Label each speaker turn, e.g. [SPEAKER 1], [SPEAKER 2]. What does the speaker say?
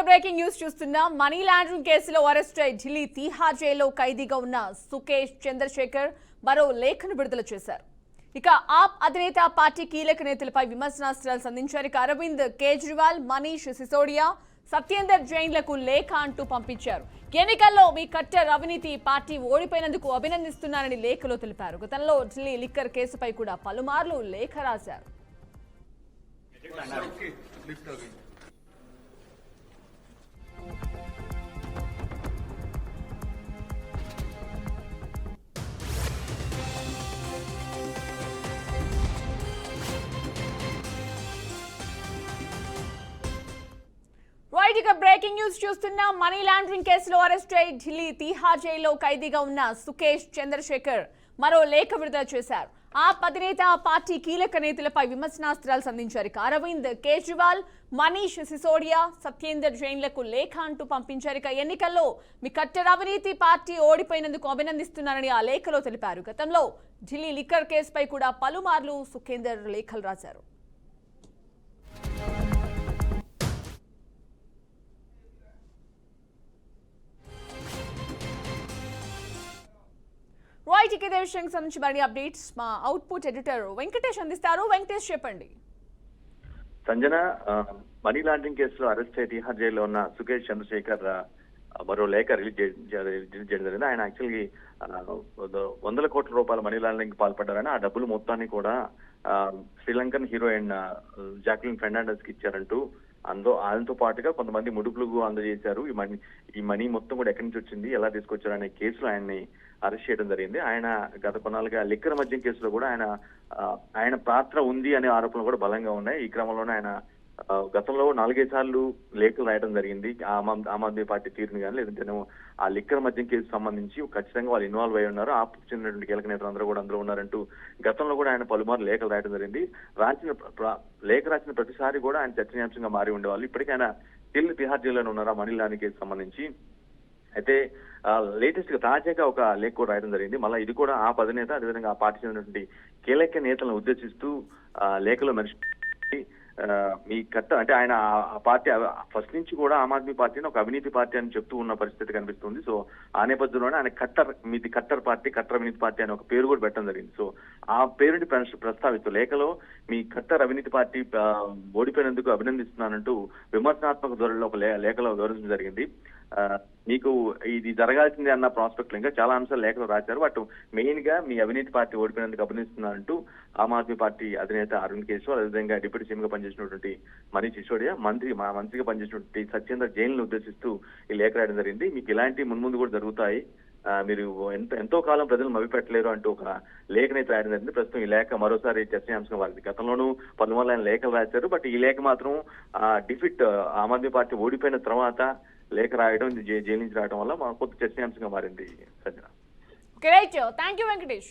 [SPEAKER 1] Breaking news చూస్తున్నా. Money laundering కేసులో arrest అయి ఢిల్లీ తీహార్ జైల్లో ఖైదీగా ఉన్న సుకేష్ చంద్రశేఖర్ మరో లేఖను విడుదల చేశారు. ఇక ఆప్ అధినేత పార్టీ కీలక నేతలపై విమర్శనాస్త్రాలు సంధించారు. ఇక అరవింద్ కేజ్రీవాల్, మనీష్ సిసోడియా, సత్యేందర్ జైన్లకు లేఖ అంటూ పంపించారు. ఎన్నికల్లో మీ కట్టర్ అవినీతి పార్టీ ఓడిపోయినందుకు అభినందిస్తున్నారని లేఖలో తెలిపారు. గతంలో ఢిల్లీ లిక్కర్ కేసుపై కూడా పలుమార్లు లేఖ రాశారు. ఇక బ్రేకింగ్ న్యూస్ చూస్తున్నా. మనీ లాండరింగ్ కేసులో అరెస్ట్ అయి ఢిల్లీ తీహార్ జైల్లో ఖైదీగా ఉన్న సుకేష్ చంద్రశేఖర్ మరో లేఖ విడుదల చేశారు. ఆప్ అధినేత పార్టీ కీలక నేతలపై విమర్శనాస్త్రాలు సంధించారు. అరవింద్ కేజ్రీవాల్, మనీష్ సిసోడియా, సత్యేందర్ జైన్లకు లేఖ అంటూ పంపించారు. ఇక ఎన్నికల్లో మీ కట్టర్ అవినీతి పార్టీ ఓడిపోయినందుకు అభినందిస్తున్నారని ఆ లేఖలో తెలిపారు. గతంలో ఢిల్లీ లిక్కర్ కేసుపై కూడా పలుమార్లు సుఖేందర్ లేఖలు రాశారు. ఇదే విషయానికి సంబంధించి మరిన్ని అప్డేట్స్ మా అవుట్పుట్ ఎడిటర్ వెంకటేష్ అందిస్తారు. వెంకటేష్ చెప్పండి.
[SPEAKER 2] సంజన, మనీ లాండరింగ్ కేసులో అరెస్ట్ అయ్యి తిహార్ జైల్లో ఉన్న సుకేష్ చంద్రశేఖర్ మరో లేఖ రిలీజ్ చేయడం జరిగింది. ఆయన యాక్చువల్లీ 100 కోట్ల రూపాయల మనీ లాండరింగ్ పాల్పడ్డారని, ఆ డబ్బులు మొత్తాన్ని కూడా శ్రీలంకన్ హీరోయిన్ జాక్లిన్ ఫెర్నాండెస్ కి ఇచ్చారంటూ ఆయనతో పాటుగా కొంతమంది ముడుపులు అందజేశారు. ఈ మనీ మొత్తం కూడా ఎక్కడి నుంచి వచ్చింది, ఎలా తీసుకొచ్చారు అనే కేసులో ఆయన్ని అరెస్ట్ చేయడం జరిగింది. ఆయన గత కొన్నాళ్ళుగా లిక్కర్ మద్యం కేసులో కూడా ఆయన పాత్ర ఉంది అనే ఆరోపణలు కూడా బలంగా ఉన్నాయి. ఈ క్రమంలోనే ఆయన గతంలో 4-5 సార్లు లేఖలు రాయడం జరిగింది. ఆమ్ ఆద్మీ పార్టీ తీరుని కానీ, లేదంటే ఆ లిక్కర్ మద్యం కేసు సంబంధించి ఖచ్చితంగా వాళ్ళు ఇన్వాల్వ్ అయి ఉన్నారు, ఆ చెందినటువంటి కీలక నేతలు అందరూ కూడా అందులో ఉన్నారంటూ గతంలో కూడా ఆయన పలుమార్లు లేఖలు రాయడం జరిగింది. లేఖ రాసిన ప్రతిసారి కూడా ఆయన చర్చనీయాంశంగా మారి ఉండేవాళ్ళు. ఇప్పటికీ ఆయన తిహార్ జైల్లోనే ఉన్నారు ఆ మనీ లాండరింగ్ కేసు సంబంధించి. అయితే లేటెస్ట్ గా తాజాగా ఒక లేఖ కూడా రాయడం జరిగింది. మళ్ళీ ఇది కూడా ఆ అధినేత, అదేవిధంగా ఆ పార్టీ చెందినటువంటి కీలక నేతలను ఉద్దేశిస్తూ లేఖలో మెన్షన్ మీ కట్ట అంటే ఆయన ఆ పార్టీ ఫస్ట్ నుంచి కూడా ఆమ్ ఆద్మీ పార్టీని ఒక అవినీతి పార్టీ అని చెప్తూ ఉన్న పరిస్థితి కనిపిస్తుంది. సో ఆ నేపథ్యంలోనే ఆయన మీది కట్టర్ పార్టీ, కట్టర్ అవినీతి పార్టీ అని ఒక పేరు కూడా పెట్టడం జరిగింది. సో ఆ పేరుని ప్రస్తావిస్తూ లేఖలో మీ కట్టర్ అవినీతి పార్టీ ఓడిపోయినందుకు అభినందిస్తున్నానంటూ విమర్శనాత్మక ధోరణిలో ఒక లేఖలో వివరించడం జరిగింది. మీకు ఇది జరగాల్సిందే అన్న ప్రాస్పెక్ట్ ఇంకా చాలా అంశాలు లేఖలో రాశారు. బట్ మెయిన్ గా మీ అవినీతి పార్టీ ఓడిపోయినందుకు అభినందిస్తున్నారంటూ ఆమ్ ఆద్మీ పార్టీ అధినేత అరవింద్ కేజ్రీవాల్, అదేవిధంగా డిప్యూటీ సీఎం గా పనిచేసినటువంటి మనీష్ సిసోడియా, మంత్రిగా పనిచేసినటువంటి సత్యేందర్ జైన్లను ఉద్దేశిస్తూ ఈ లేఖ రాయడం జరిగింది. మీకు ఇలాంటి మున్ముందు కూడా జరుగుతాయి, మీరు ఎంతో కాలం ప్రజలు మభ్యపెట్టలేరు అంటూ ఒక లేఖనైతే రాయడం జరిగింది. ప్రస్తుతం ఈ లేఖ మరోసారి చర్చనీయాంశంగా మారింది. గతంలోనూ పలుమార్లు ఆయన లేఖలు రాశారు. బట్ ఈ లేఖ మాత్రం డిఫిట్ ఆమ్ ఆద్మీ పార్టీ ఓడిపోయిన తర్వాత లేఖ రాయడం, జైలు నుంచి రాయడం వల్ల కొత్త చర్చనీయాంశంగా మారింది. సంజన.
[SPEAKER 1] Thank you Venkatesh.